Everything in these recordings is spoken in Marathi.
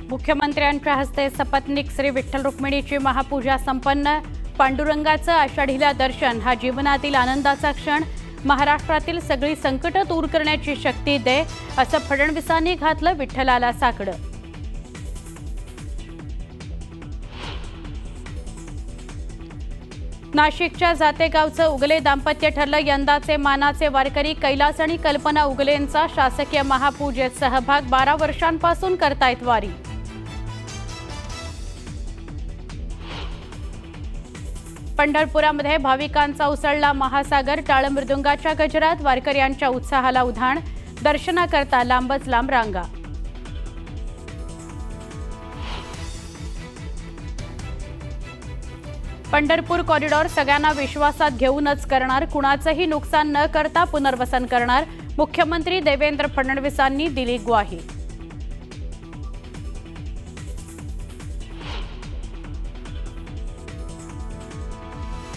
मुख्यमंत्र्यांच्या हस्ते सपत्नीक श्री विठ्ठल रुक्मिणीची महापूजा संपन्न। पांडुरंगाचं आषाढीला दर्शन हा जीवनातील आनंदाचा क्षण। महाराष्ट्रातील सगळी संकट दूर करण्याची शक्ती दे, असं फडणवीसांनी घातलं विठ्ठलाला साकडं। नाशिकच्या जातेगावचं उगले दाम्पत्य ठरलं यंदाचे मानाचे वारकरी। कैलास आणि कल्पना उगलेंचा शासकीय महापूजेत सहभाग। 12 वर्षांपासून करतायत वारी। पंढरपुरामध्ये भाविकांचा उसळला महासागर। टाळ मृदुंगाच्या गजरात वारकऱ्यांच्या उत्साहाला उधाण। दर्शनाकरता लांबच लांब रांगा। पंढरपूर कॉरिडॉर सगळ्यांना विश्वासात घेऊनच करणार, कुणाचंही नुकसान न करता पुनर्वसन करणार। मुख्यमंत्री देवेंद्र फडणवीसांनी दिली ग्वाही।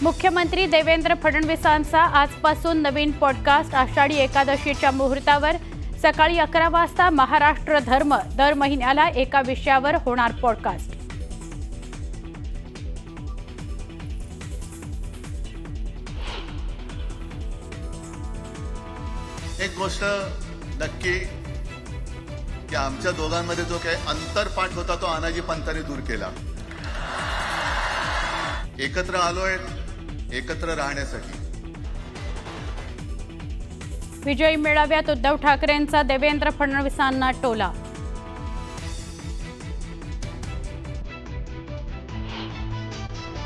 मुख्यमंत्री देवेंद्र फडणवीसांचा आजपासून नवीन पॉडकास्ट। आषाढी एकादशीच्या मुहूर्तावर सकाळी 11 वाजता महाराष्ट्र धर्म। दर महिन्याला एका विषयावर होणार पॉडकास्ट। एक गोष्ट नक्की की आमच्या दोघांमध्ये जो काही अंतरपाठ होता तो अनाजी पंतांनी दूर केला। एकत्र आलोय एकत्र राहण्यासाठी। विजयी मेळाव्यात उद्धव ठाकरेंचा देवेंद्र फडणवीसांना टोला।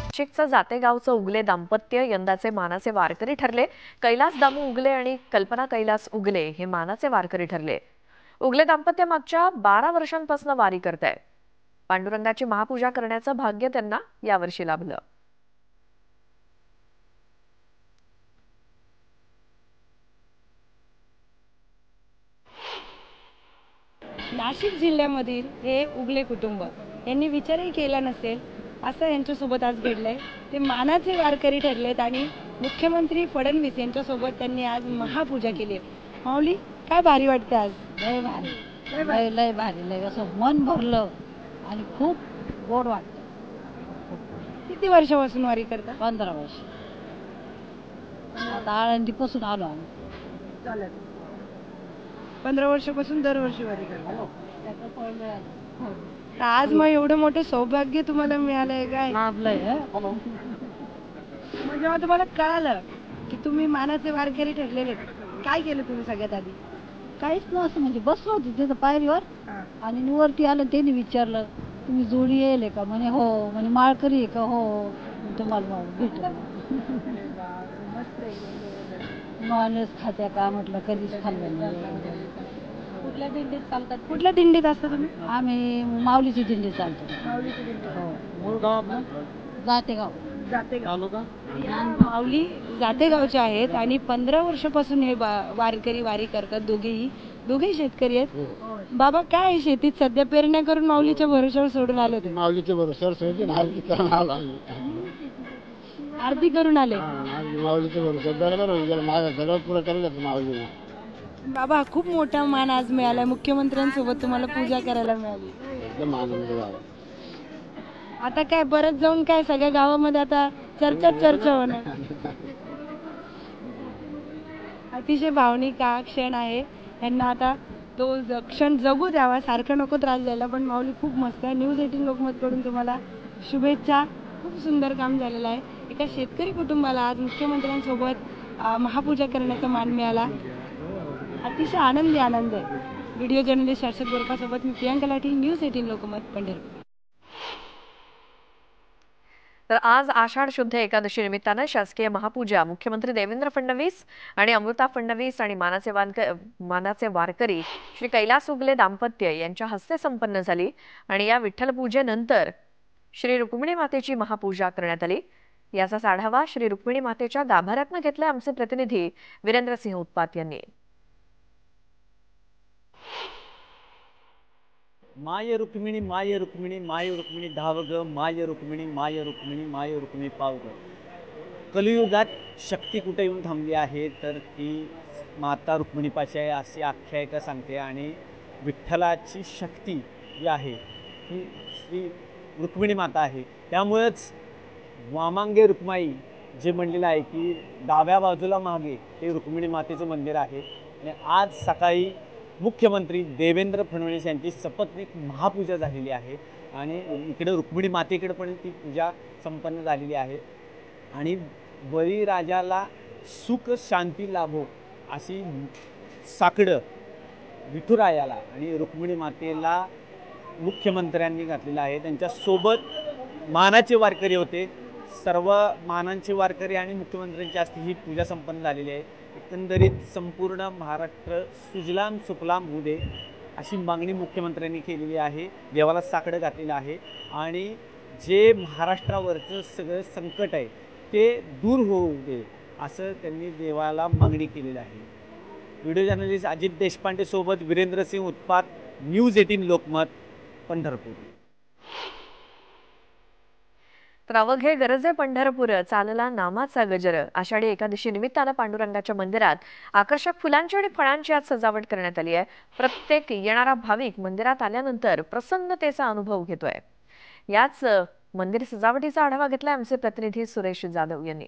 नाशिकचं जातेगावचं उगले दाम्पत्य यंदाचे मानाचे वारकरी ठरले। कैलास दामू उगले आणि कल्पना कैलास उगले हे मानाचे वारकरी ठरले। उगले दाम्पत्य मागच्या 12 वर्षांपासून वारी करतायत। पांडुरंगाची महापूजा करण्याचं भाग्य त्यांना यावर्षी लाभलं। नाशिक जिल्ह्यामधील हे उगले कुटुंब यांनी विचारही केला नसेल असं यांच्यासोबत आज घडलंय। ते मानाचे वारकरी ठरलेत आणि मुख्यमंत्री फडणवीस यांच्यासोबत त्यांनी आज महापूजा केली। माऊली, काय भारी वाटतं आज? लय भारी, लय भारी, लय असं मन भरलं आणि खूप गोड वाटतं। किती वर्षापासून वारी करता? 15 वर्ष। आता आळंदीपासून आलो आम्ही चालत। 15 वर्षापासून दरवर्षी वारी करता। आज मग एवढं मोठं सौभाग्य तुम्हाला मिळालंय काय? लाभलंय। मग जेव्हा तुम्हाला कळालं की तुम्ही मानाचे वारकरी ठरलेले, काय केलं तुम्ही सगळ्यात आधी? काहीच नव्हतं, म्हणजे बसलो होतो तिथं पायरीवर आणि वरती आलं, त्यांनी विचारलं तुम्ही जोडी येईल का? म्हणे हो। म्हणे माळकरी आहे का? हो। तुम्हाला भेटलं नॉनव्हेज खात्या का? म्हटलं कधीच खाल्लं नाही। कुठल्या दिंडीत चालतात? कुठल्या दिंडीत असता तुम्ही? आम्ही माऊलीची दिंडी चालतो। माऊलीची दिंडी। हो। मूळ गाव आपलं जातेगाव। माऊली जातेगावचे आहेत आणि 15 वर्षापासून हे वारकरी वारी करतात। दोघेही शेतकरी आहेत। बाबा, काय शेतीत सध्या पेरण्या करून माऊलीच्या भरोश्यावर सोडून आले होते? माऊलीच्या भरोश्यावर सोडून आरती करून आलो। आरती करून आले? माऊलीच्या भरोश्यावर माझा सगळं पुरं केलं माऊलीने। बाबा, खूप मोठा मान आज मिळाला। मुख्यमंत्र्यांसोबत तुम्हाला पूजा करायला मिळाली। एकदम आनंद झाला। आता काय परत जाऊन काय सगळ्या गावामध्ये आता चर्चा होणार। अतिशय भावनिक हा क्षण आहे। यांना आता तो क्षण जगू द्यावा, सारखं नको त्रास द्यायला। पण माऊली खूप मस्त आहे। न्यूज 18 लोकमतकडून तुम्हाला शुभेच्छा। खूप सुंदर काम झालेलं आहे। एका शेतकरी कुटुंबाला आज मुख्यमंत्र्यांसोबत महापूजा करण्याचा मान मिळाला। अतिशय आनंद आहे। व्हिडिओ जर्नलिस्ट हर्षद गोरखासोबत मी प्रियांका लाठी, न्यूज 18 लोकमत, पंढरपूर। तर आज आषाढ शुद्ध एकादशी निमित्तानं शासकीय महापूजा मुख्यमंत्री देवेंद्र फडणवीस आणि अमृता फडणवीस आणि मानाचे वारकरी श्री कैलास उगले दाम्पत्य यांच्या हस्ते संपन्न झाली। आणि या विठ्ठल पूजेनंतर श्री रुक्मिणी मातेची महापूजा करण्यात आली। याचा आढावा श्री रुक्मिणी मातेच्या गाभाऱ्यातनं घेतलाय आमचे प्रतिनिधी वीरेंद्रसिंह उत्पात यांनी। माय रुक्मिणी माय रुक्मिणी माय रुक्मिणी धाव ग माय रुक्मिणी माय रुक्मिणी माय रुक्मिणी पाव ग। कलियुगात शक्ती कुठे येऊन थांबली आहे तर ती माता रुक्मिणीपाशी आहे अशी आख्यायिका सांगते। आणि विठ्ठलाची शक्ती जी आहे ही श्री रुक्मिणी माता आहे. त्यामुळेच वामांगे रुक्माई जे म्हणलेलं आहे की डाव्या बाजूला मागे ते रुक्मिणी मातेचं मंदिर आहे. आणि आज सकाळी मुख्यमंत्री देवेंद्र फडणवीस यांची सपत्नीक महापूजा झालेली आहे आणि इकडे रुक्मिणी मातेकडे पण ती पूजा संपन्न झालेली आहे. आणि बळीराजाला सुख शांती लाभो अशी साकडं विठुरायाला आणि रुक्मिणी मातेला मुख्यमंत्र्यांनी घातलेलं आहे. त्यांच्यासोबत मानाचे वारकरी होते. सर्व मानांचे वारकरी आणि मुख्यमंत्र्यांची आज ही पूजा संपन्न झालेली आहे. एकंदरीत संपूर्ण महाराष्ट्र सुजलाम सुफलाम होऊ दे अशी मागणी मुख्यमंत्र्यांनी केलेली आहे. देवाला साकडं घातलेलं आहे आणि जे महाराष्ट्रावरचं सगळं संकट आहे ते दूर होऊ दे असं त्यांनी देवाला मागणी केलेली आहे. व्हिडिओ जर्नलिस्ट अजित देशपांडे सोबत वीरेंद्र सिंह उत्पात, न्यूज 18 लोकमत, पंढरपूर. तर अवघे गरजे पंढरपूर, चालला नामाचा गजर. आषाढी एकादशी निमित्तानं पांडुरंगाच्या मंदिरात आकर्षक फुलांची आणि फळांची आज सजावट करण्यात आली आहे. प्रत्येक येणारा भाविक मंदिरात आल्यानंतर प्रसन्नतेचा अनुभव घेतोय. याच मंदिर सजावटीचा आढावा घेतला आमचे प्रतिनिधी सुरेश जाधव यांनी.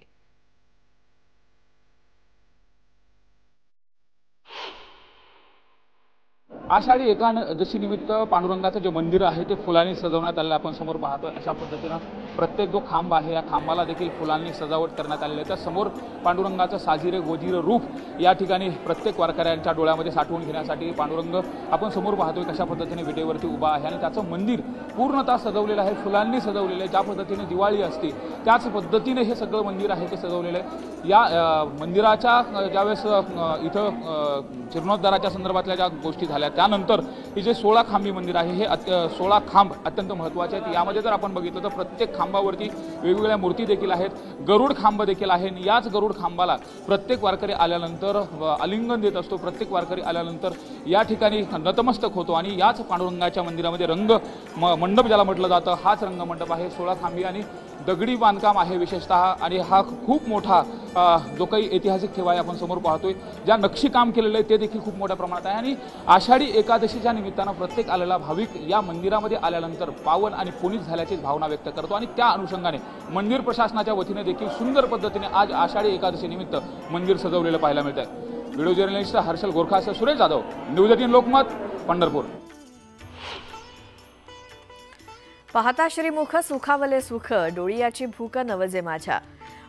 आषाढी एकादशी निमित्त पांडुरंगाचं जे मंदिर आहे ते फुलांनी सजवण्यात आलेलं आपण समोर पाहतोय. अशा पद्धतीनं प्रत्येक जो खांब आहे या खांबाला देखील फुलांनी सजावट करण्यात आलेली आहे. त्या समोर पांडुरंगाचं साजिरे गोजिरे रूप या ठिकाणी प्रत्येक वारकऱ्यांच्या डोळ्यामध्ये साठवून घेण्यासाठी पांडुरंग आपण समोर पाहतोय कशा पद्धतीने विटेवरती उभा आहे आणि त्याचं मंदिर पूर्णतः सजवलेलं आहे, फुलांनी सजवलेलं आहे. ज्या पद्धतीने दिवाळी असते त्याच पद्धतीने हे सगळं मंदिर आहे ते सजवलेलं आहे. या मंदिराच्या ज्यावेळेस इथं जीर्णोद्धाराच्या संदर्भातल्या ज्या गोष्टी झाल्या त्यानंतर हे जे 16 खांबी मंदिर आहे हे 16 खांब अत्यंत महत्त्वाचे आहेत. यामध्ये जर आपण बघितलं तर प्रत्येक खांबावरती वेगवेगळ्या मूर्ती देखील आहेत. गरुड खांब देखील आहे. याच गरुड खांबाला प्रत्येक वारकरी आल्यानंतर आलिंगन देत असतो. प्रत्येक वारकरी आल्यानंतर या ठिकाणी नतमस्तक होतो आणि याच पांडुरंगाच्या मंदिरामध्ये रंग मंडप ज्याला म्हटलं जातं हाच रंगमंडप आहे. 16 खांबी आणि दगडी बांधकाम आहे विशेषतः आणि हा खूप मोठा जो काही ऐतिहासिक ठेवा आहे आपण समोर पाहतोय. ज्या नक्षीकाम केलेलं आहे ते देखील खूप मोठ्या प्रमाणात आहे. आणि आषाढी एकादशीच्या निमित्तानं प्रत्येक आलेला भाविक या मंदिरामध्ये आल्यानंतर पावन आणि पुनीत झाल्याची भावना व्यक्त करतो आणि त्या अनुषंगाने मंदिर प्रशासनाच्या वतीने देखील सुंदर पद्धतीने आज आषाढी एकादशी निमित्त मंदिर सजवलेलं पाहायला मिळत आहे. व्हिडिओ जर्नलिस्ट हर्षल गोरखासह सुरेश जाधव, न्यूज 18 लोकमत, पंढरपूर. पाहता श्रीमुख सुखावले सुख, डोळियाची भूक नवजे माझ्या.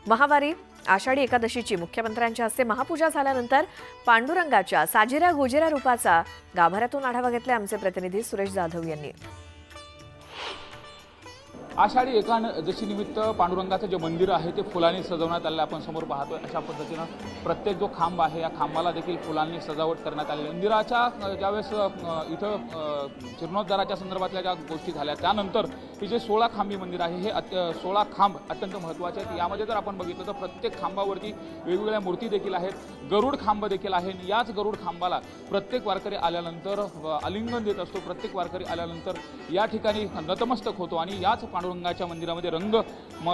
महावारी आषाढी एकादशीची मुख्यमंत्र्यांच्या हस्ते महापूजा झाल्यानंतर पांडुरंगाच्या साजिऱ्या गोजिऱ्या रूपाचा गाभाऱ्यातून आढावा घेतला आमचे प्रतिनिधी सुरेश जाधव यांनी. आषाढी एकादशी निमित्त पांडुरंगाचं जे मंदिर आहे ते फुलांनी सजवण्यात आलेलं आपण समोर पाहतोय. अशा पद्धतीनं प्रत्येक जो खांब आहे या खांबाला देखील फुलांनी सजावट करण्यात आली. मंदिराच्या ज्यावेळेस इथं जीर्णोद्धाराच्या संदर्भातल्या ज्या गोष्टी झाल्या त्यानंतर हे जे 16 खांबी मंदिर आहे हे 16 खांब अत्यंत महत्त्वाचे आहेत. यामध्ये जर आपण बघितलं तर प्रत्येक खांबावरती वेगवेगळ्या मूर्ती देखील आहेत. गरुड खांब देखील आहे. याच गरुड खांबाला प्रत्येक वारकरी आल्यानंतर आलिंगन देत असतो. प्रत्येक वारकरी आल्यानंतर या ठिकाणी नतमस्तक होतो आणि याच पांडुरंगाच्या मंदिरामध्ये रंग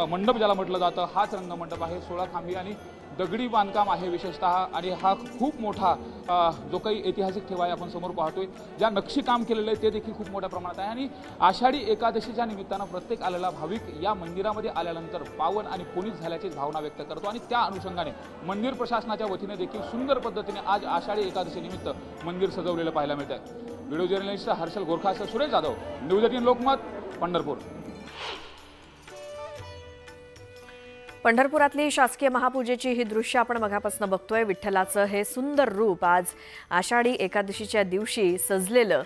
मंडप ज्याला म्हटलं जातं हाच रंगमंडप आहे. 16 खांबी आणि दगडी बांधकाम आहे विशेषतः आणि हा खूप मोठा जो काही ऐतिहासिक ठेवा आहे आपण समोर पाहतोय. ज्या नक्षीकाम केलेलं आहे ते देखील खूप मोठ्या प्रमाणात आहे. आणि आषाढी एकादशीच्या निमित्तानं प्रत्येक आलेला भाविक या मंदिरामध्ये आल्यानंतर पावन आणि पुनीत झाल्याची भावना व्यक्त करतो आणि त्या अनुषंगाने मंदिर प्रशासनाच्या वतीने देखील सुंदर पद्धतीने आज आषाढी एकादशी निमित्त मंदिर सजवलेलं पाहायला मिळत आहे. व्हिडिओ जर्नलिस्ट हर्षल गोरखासह सुरेश जाधव, न्यूज 18 लोकमत, पंढरपूर. पंढरपुरातली शासकीय महापूजेची ही दृश्य आपण मगापासून बघतोय. विठ्ठलाचं हे सुंदर रूप आज आषाढी एकादशीच्या दिवशी सजलेलं.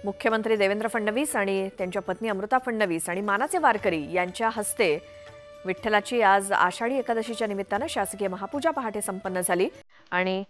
मुख्यमंत्री देवेंद्र फडणवीस आणि त्यांच्या पत्नी अमृता फडणवीस आणि मानाचे वारकरी यांच्या हस्ते विठ्ठलाची आज आषाढी एकादशीच्या निमित्तानं शासकीय महापूजा पहाटे संपन्न झाली. आणि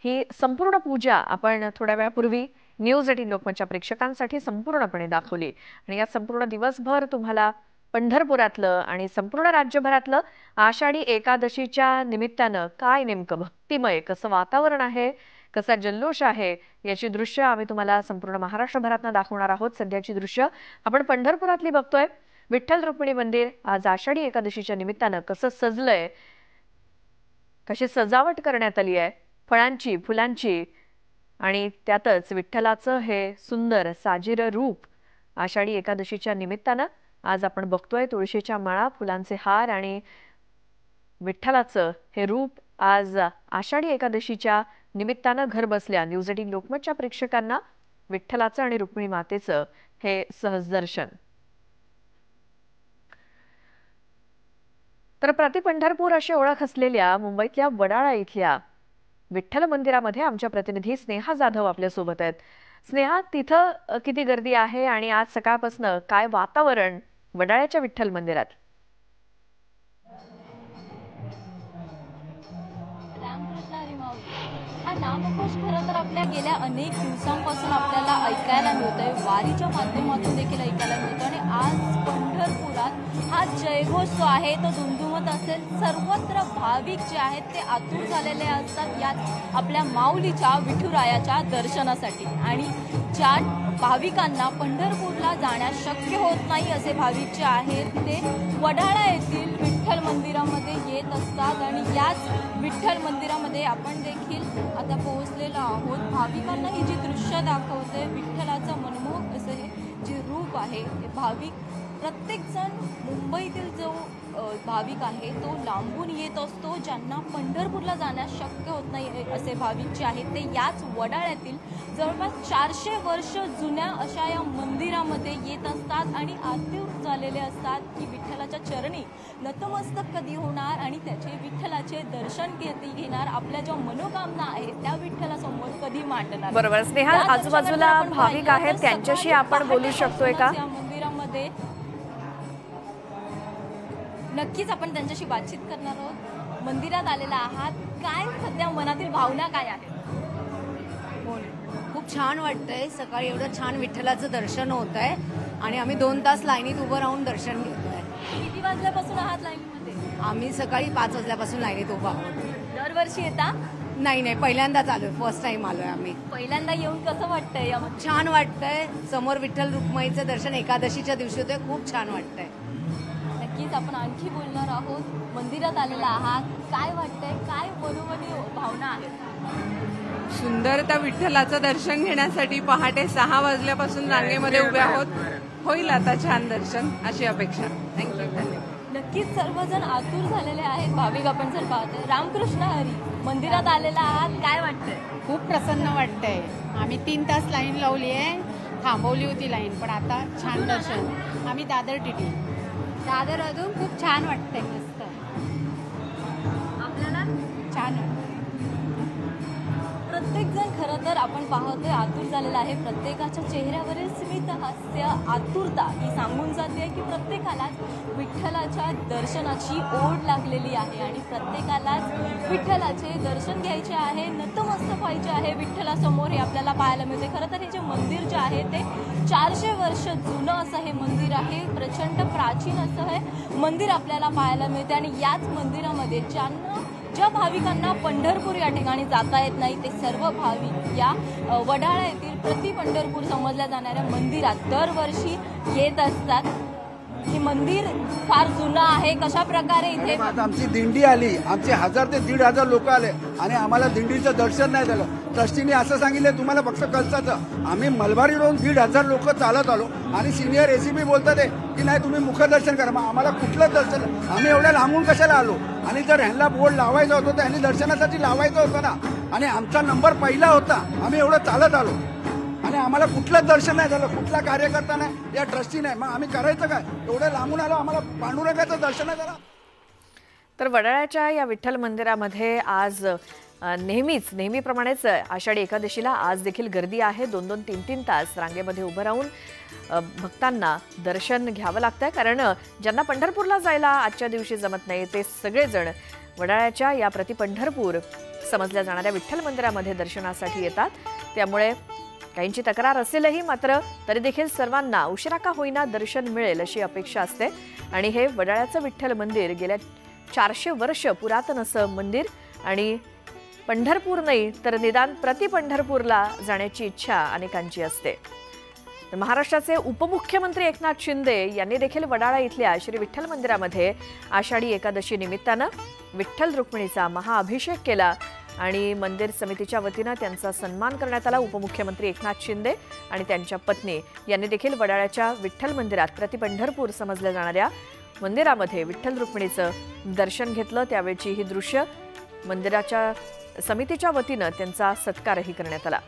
ही संपूर्ण पूजा आपण थोड्या वेळापूर्वी न्यूज 18 लोकमतच्या प्रेक्षकांसाठी संपूर्णपणे दाखवली. आणि या संपूर्ण दिवसभर तुम्हाला पंढरपुरातलं आणि संपूर्ण राज्यभरातलं आषाढी एकादशीच्या निमित्तानं काय नेमकं भक्तिमय कसं वातावरण आहे, कसा जल्लोष आहे याची दृश्य आम्ही तुम्हाला संपूर्ण महाराष्ट्रभरातनं दाखवणार आहोत. सध्याची दृश्य आपण पंढरपुरातली बघतोय. विठ्ठल रुक्मिणी मंदिर आज आषाढी एकादशीच्या निमित्तानं कसं सजलंय, कशी सजावट करण्यात आली आहे फळांची, फुलांची आणि त्यातच विठ्ठलाचं हे सुंदर साजिर रूप आषाढी एकादशीच्या निमित्तानं आज आपण बघतोय. तुळशीच्या माळा, फुलांचे हार आणि विठ्ठलाचं हे रूप आज आषाढी एकादशीच्या निमित्तानं घर बसल्या न्यूज 18 लोकमतच्या प्रेक्षकांना विठ्ठलाचं आणि रुक्मिणी मातेचं हे सहज दर्शन. तर प्रति पंढरपूर अशी ओळख असलेल्या मुंबईतल्या वडाळा इथल्या विठ्ठल मंदिरामध्ये आमच्या प्रतिनिधी स्नेहा जाधव आपल्या सोबत आहेत. स्नेहा, तिथं किती गर्दी आहे आणि आज सकाळपासून काय वातावरण वडाळ्याच्या विठ्ठल मंदिरात? हा नामघोष खरं तर आपल्या गेल्या अनेक दिवसांपासून आपल्याला ऐकायला मिळतोय, वारीच्या माध्यमातून देखील ऐकायला मिळतो. आणि आज पंढरपुरात हा जयघोष जो आहे तो दुमदुमत असेल. सर्वत्र भाविक जे आहेत ते आतुर झालेले असतात यात आपल्या माऊलीच्या विठुरायाच्या दर्शनासाठी. आणि ज्या भाविकांना पंढरपूरला जाण्यास शक्य होत नाही असे भाविक जे आहेत ते वडाळा येथील विठ्ठल मंदिरामध्ये येत असतात. आणि याच विठ्ठल मंदिरामध्ये आपण देखील आता पोहोचलेलो आहोत. भाविकांना ही जी दृश्य दाखवते विठ्ठलाचं मनमोहक असं हे जे रूप आहे ते भाविक प्रत्येकजण मुंबईतील जो भाविक आहे तो लांबून येत असतो. ज्यांना पंढरपूरला जाण्यास शक्य होत नाही असे भाविक जे आहेत ते याच वडाळ्यातील जवळपास 400 वर्ष जुन्या अशा या मंदिरामध्ये येत असतात आणि आतुर झालेले असतात की विठ्ठलाच्या चरणी नतमस्तक कधी होणार आणि त्याचे विठ्ठलाचे दर्शन कधी घेणार, आपल्या ज्या मनोकामना आहेत त्या विठ्ठलासमोर कधी मांडणार. बरोबर स्नेहा, आजूबाजूला भाविक आहेत त्यांच्याशी आपण बोलू शकतोय का? या मंदिरामध्ये नक्कीच आपण त्यांच्याशी बातचीत करणार आहोत. मंदिरात आलेला आहात, काय सध्या मनातील भावना काय आहेत? खूप छान वाटतंय. सकाळी एवढं छान विठ्ठलाचं दर्शन होत आहे आणि आम्ही 2 तास लाईनीत उभं राहून दर्शन घेतोय. किती वाजल्यापासून आहात लाईनीमध्ये? आम्ही सकाळी 5 वाजल्यापासून लाईनीत उभा आहोत. दरवर्षी येता? नाही, पहिल्यांदाच आलोय, फर्स्ट टाइम आलोय आम्ही. पहिल्यांदा येऊन कसं वाटतंय? छान वाटतंय. समोर विठ्ठल रुक्माईचं दर्शन एकादशीच्या दिवशी होतंय, खूप छान वाटतंय. नक्कीच आपण आणखी बोलणार आहोत. मंदिरात आलेला आहात, काय वाटतंय, काय मनोमनी भावना आहेत? सुंदर त्या विठ्ठलाचं दर्शन घेण्यासाठी पहाटे 6 वाजल्यापासून रांगेमध्ये उभे आहोत. होईल आता छान दर्शन अशी अपेक्षा. थँक्यू. नक्कीच सर्वजण आतुर झालेले आहेत भाविक. आपण जर पाहतोय रामकृष्ण हरी मंदिरात आलेला आहात, काय वाटतंय? खूप प्रसन्न वाटतंय. आम्ही 3 तास लाईन लावली आहे, थांबवली होती लाईन, पण आता छान दर्शन. आम्ही दादर टीटी दादर अजून खूप छान वाटतंय. मस्त आपल्याला छान. प्रत्येकजण खरं तर आपण पाहतोय आतुर झालेला आहे. प्रत्येकाच्या चेहऱ्यावरील स्मित हास्य, आतुरता ही सांगून जाते की प्रत्येकालाच विठ्ठलाच्या दर्शनाची ओढ लागलेली आहे आणि प्रत्येकालाच विठ्ठलाचे दर्शन घ्यायचे आहे, नतमस्तक व्हायचे आहे विठ्ठलासमोर. हे आपल्याला पाहायला मिळते. खरं तर हे जे मंदिर जे आहे ते 400 वर्ष जुनं असं हे मंदिर आहे. प्रचंड प्राचीन असं हे मंदिर आपल्याला पाहायला मिळते. आणि याच मंदिरामध्ये ज्या भाविकांना पंढरपूर या ठिकाणी जाता येत नाही ते सर्व भाविक या वडाळा येथील प्रति पंढरपूर समजल्या जाणाऱ्या मंदिरात दरवर्षी येत असतात. हे मंदिर फार जुनं आहे. कशा प्रकारे इथे आमची दिंडी आली, आमचे 1000 ते 1500 लोक आले आणि आम्हाला दिंडीचं दर्शन नाही झालं. ट्रस्टीने असं सांगितलं तुम्हाला फक्त कळसाचं. आम्ही मलबारी रोड 1500 लोक चालत आलो आणि सिनियर एसीपी बोलतात की नाही तुम्ही मुखदर्शन करा. मग आम्हाला कुठलं दर्शन? आम्ही एवढ्या लांबून कशाला आलो? आणि जर ह्यांना बोर्ड लावायचा होता तर ह्यांनी दर्शनासाठी लावायचं होतं ना. आणि आमचा नंबर पहिला होता, आम्ही एवढं चालत आलो आणि आम्हाला कुठलं दर्शन नाही झालं, कुठला कार्यकर्ता नाही, या ट्रस्टी नाही. मग आम्ही करायचं काय? एवढं लांबून आलो, आम्हाला पांडुरंगाचं दर्शन नाही झालं. तर वडाळ्याच्या या विठ्ठल मंदिरामध्ये आज नेहमीप्रमाणेच आषाढी एकादशीला आज देखील गर्दी आहे. 2-2, 3-3 तास रांगेमध्ये उभं राहून भक्तांना दर्शन घ्यावं लागतंय. कारण ज्यांना पंढरपूरला जायला आजच्या दिवशी जमत नाही ते सगळेजण वडाळ्याच्या या प्रति पंढरपूर समजल्या जाणाऱ्या विठ्ठल मंदिरामध्ये दर्शनासाठी येतात. त्यामुळे काहींची तक्रार असेलही मात्र तरी देखील सर्वांना उशिरा का होईना दर्शन मिळेल अशी अपेक्षा असते. आणि हे वडाळ्याचं विठ्ठल मंदिर गेल्या 400 वर्ष पुरातन असं मंदिर आणि पंढरपूर नाही तर निदान प्रति पंढरपूरला जाण्याची इच्छा अनेकांची असते. महाराष्ट्राचे उपमुख्यमंत्री एकनाथ शिंदे यांनी देखील वडाळा इथल्या श्री विठ्ठल मंदिरामध्ये आषाढी एकादशी निमित्तानं विठ्ठल रुक्मिणीचा महाअभिषेक केला आणि मंदिर समितीच्या वतीनं त्यांचा सन्मान करण्यात आला। उपमुख्यमंत्री एकनाथ शिंदे आणि त्यांच्या पत्नी यांनी देखील वडाळ्याच्या विठ्ठल मंदिरात प्रतिपंढरपूर समजल्या जाणाऱ्या मंदिरामध्ये विठ्ठल रुक्मिणीचं दर्शन घेतलं। त्यावेळची ही दृश्य मंदिराच्या समितीच्या वतीनं त्यांचा सत्कारही करण्यात आला।